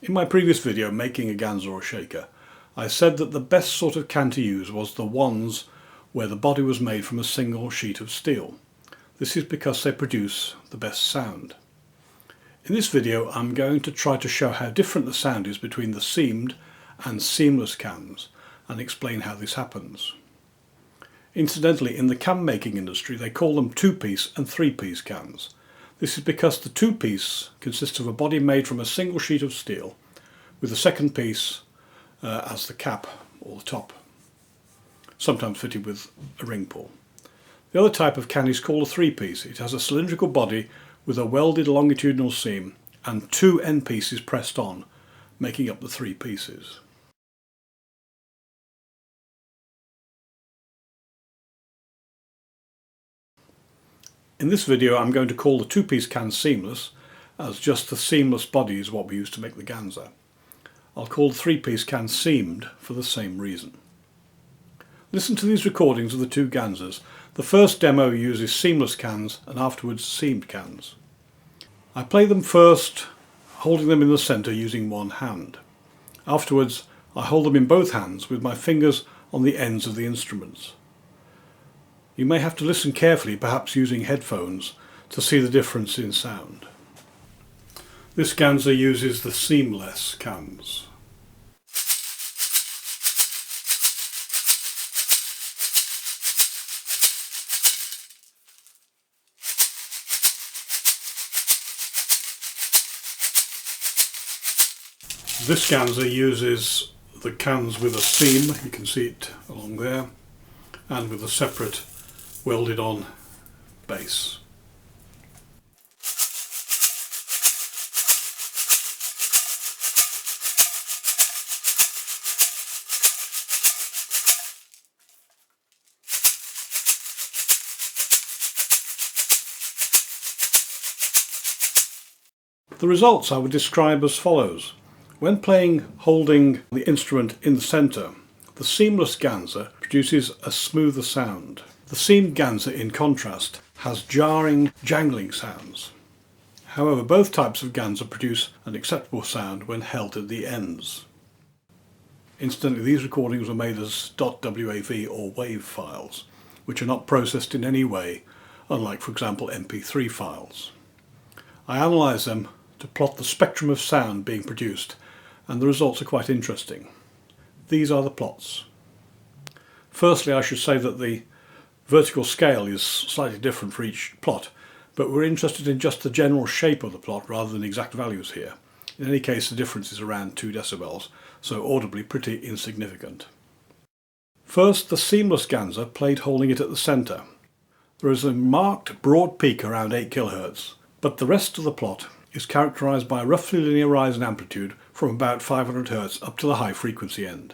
In my previous video, making a ganzá or shaker, I said that the best sort of can to use was the ones where the body was made from a single sheet of steel. This is because they produce the best sound. In this video, I'm going to try to show how different the sound is between the seamed and seamless cans and explain how this happens. Incidentally, in the can making industry, they call them 2-piece and 3-piece cans. This is because the 2-piece consists of a body made from a single sheet of steel with the second piece as the cap or the top, sometimes fitted with a ring pull. The other type of can is called a 3-piece. It has a cylindrical body with a welded longitudinal seam and 2 end pieces pressed on, making up the 3 pieces. In this video, I'm going to call the 2-piece can seamless, as just the seamless body is what we use to make the ganzá. I'll call the 3-piece can seamed for the same reason. Listen to these recordings of the two ganzás. The first demo uses seamless cans and afterwards seamed cans. I play them first, holding them in the centre using one hand. Afterwards, I hold them in both hands with my fingers on the ends of the instruments. You may have to listen carefully, perhaps using headphones, to see the difference in sound. This ganzá uses the seamless cans. This ganzá uses the cans with a seam, you can see it along there, and with a separate welded on base. The results I would describe as follows. When playing holding the instrument in the centre, the seamless ganzá produces a smoother sound. The seamed ganzá, in contrast, has jarring, jangling sounds. However, both types of ganzá produce an acceptable sound when held at the ends. Incidentally, these recordings were made as .wav or WAV files, which are not processed in any way, unlike, for example, MP3 files. I analysed them to plot the spectrum of sound being produced, and the results are quite interesting. These are the plots. Firstly, I should say that the vertical scale is slightly different for each plot, but we're interested in just the general shape of the plot rather than exact values here. In any case, the difference is around 2 decibels, so audibly pretty insignificant. First, the seamless ganzá played holding it at the centre. There is a marked broad peak around 8 kHz, but the rest of the plot is characterised by a roughly linear rise in amplitude from about 500 Hz up to the high frequency end.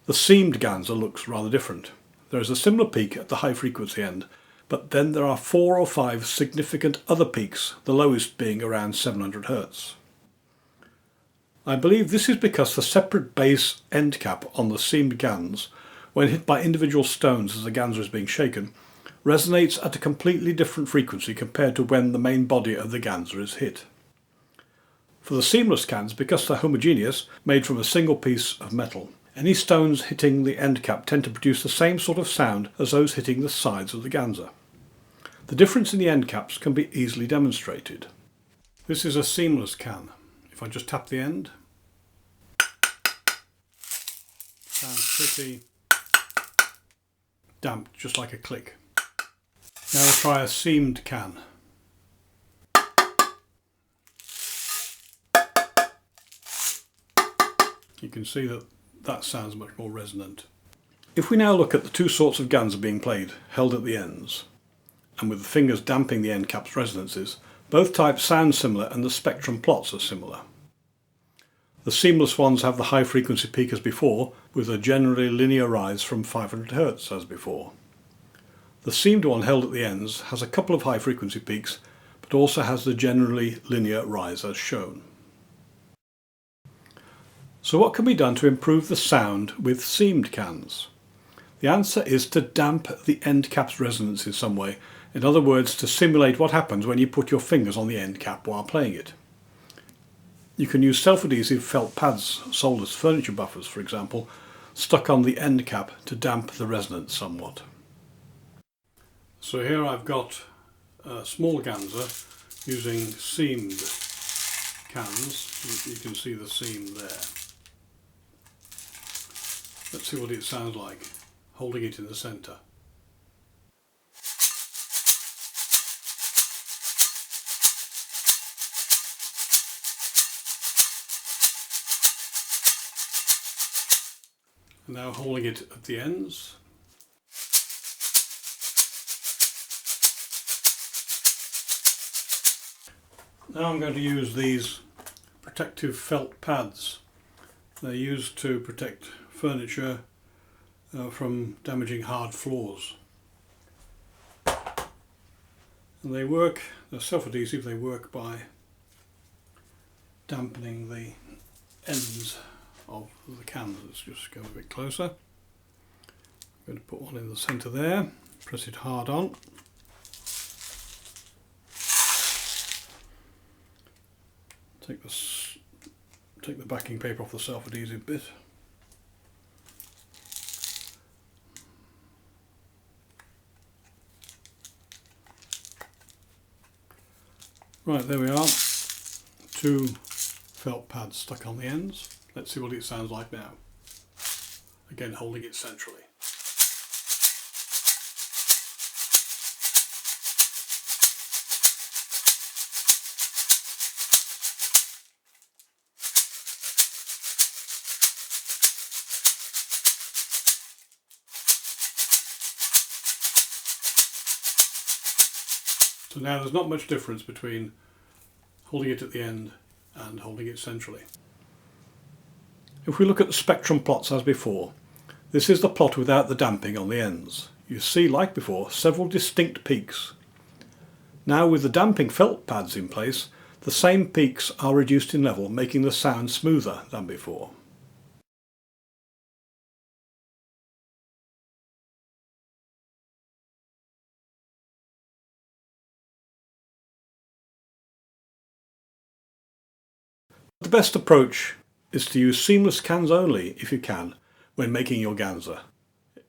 The seamed ganzá looks rather different. There is a similar peak at the high frequency end, but then there are 4 or 5 significant other peaks, the lowest being around 700 Hz. I believe this is because the separate bass end cap on the seamed gans, when hit by individual stones as the ganzá is being shaken, resonates at a completely different frequency compared to when the main body of the ganzá is hit. For the seamless cans, because they're homogeneous, made from a single piece of metal, any stones hitting the end cap tend to produce the same sort of sound as those hitting the sides of the ganzá. The difference in the end caps can be easily demonstrated. This is a seamless can. If I just tap the end, sounds pretty damp, just like a click. Now we'll try a seamed can. You can see that sounds much more resonant. If we now look at the two sorts of ganzá being played, held at the ends, and with the fingers damping the end cap's resonances, both types sound similar and the spectrum plots are similar. The seamless ones have the high frequency peak as before, with a generally linear rise from 500 Hz as before. The seamed one held at the ends has a couple of high frequency peaks, but also has the generally linear rise as shown. So what can be done to improve the sound with seamed cans? The answer is to damp the end cap's resonance in some way, in other words to simulate what happens when you put your fingers on the end cap while playing it. You can use self-adhesive felt pads sold as furniture buffers, for example, stuck on the end cap to damp the resonance somewhat. So here I've got a small ganzá using seamed cans. You can see the seam there. Let's see what it sounds like holding it in the centre. And now holding it at the ends. Now I'm going to use these protective felt pads. They're used to protect furniture from damaging hard floors. And they're self-adhesive, they work by dampening the ends of the cans. Let's just go a bit closer. I'm going to put one in the centre there, press it hard on. Take the backing paper off the self-adhesive bit. Right, there we are. 2 felt pads stuck on the ends. Let's see what it sounds like now. Again, holding it centrally. So now there's not much difference between holding it at the end and holding it centrally. If we look at the spectrum plots as before, this is the plot without the damping on the ends. You see, like before, several distinct peaks. Now with the damping felt pads in place, the same peaks are reduced in level, making the sound smoother than before. The best approach is to use seamless cans only, if you can, when making your ganzá,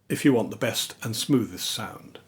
if you want the best and smoothest sound.